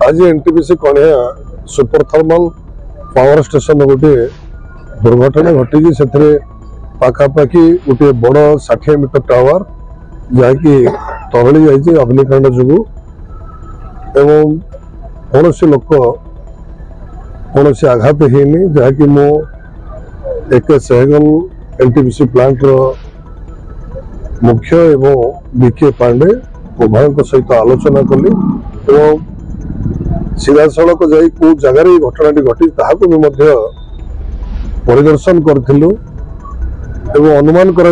आज NTPC Kaniha super thermal power station गोटे दुर्घटना घटी से पाखापाखि गोटे बड़ 60 मीटर टावर जहाँकि तरली जाइए अग्निकांड जो एवं कौन लोक कौन आघात होनी जहाँकि मो एक सहगल एनटीपीसी प्लांट मुख्य एवं बीके पांडे उभय सहित आलोचना कली एवं सीधा सड़क जाई को जगार घटना घटी ताकू भी परिदर्शन करूँ एवं अनुमान करा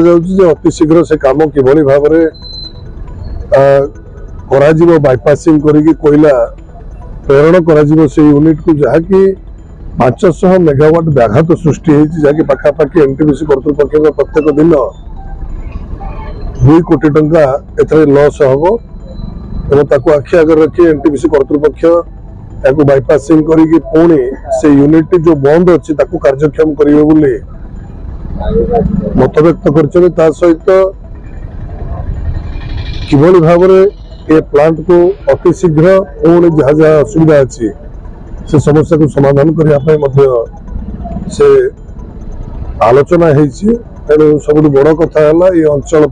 अति शीघ्र से काम किभली भाव में बाईपासिंग करके कोयला प्रेरण कर यूनिट को जहाँकि 500 मेगावाट व्याघात सृष्टि जहाँकि पाखापाखि एनटीपीसी कर्तृपक्ष प्रत्येक दिन 2 कोटी टंका एथरे लॉस हम एवं आखि आगे रखी एनटीपीसी कर्तृपक्ष या बाईपासिंग करके पुणी से यूनिट जो बंद अच्छी कार्यक्षम करेंगे मत व्यक्त कर सहित किभली भाव ये प्लांट को अति शीघ्र पुणी जहाँ जहाँ असुविधा अच्छी से समस्या को समाधान करने से आलोचना तेणु सब बड़ कथा है ये अंचल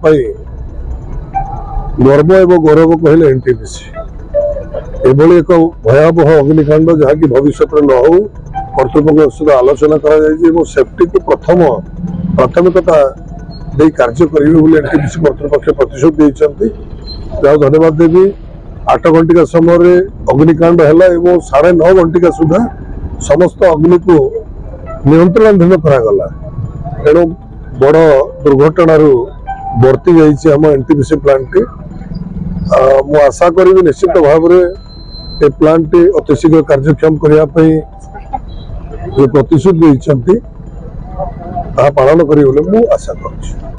गर्व एवं गौरव कहले एनटीपीसी एभली एक भयावह अग्निकांड जहाँकि भविष्य में न हो कर्तृपक्ष सहित आलोचना कर सेफ्टी को प्राथमिकता दे कार्य करेंगे एनटीपीसी कर्तृपक्ष प्रतिश्रुति देते जहाँ धन्यवाद देवी 8 घंटिका समय अग्निकांड है 9:30 घंटिका सुधा समस्त अग्नि को नियंत्रणाधीन करागला तेणु बड़ दुर्घटना बर्ती जाइए आम एनटीपीसी प्लांट मु आशा करी निश्चित भाव में प्लांट अति शीघ्र कार्यक्षम करने जो प्रतिश्रुति देते पालन करेंगे आशा करुँ।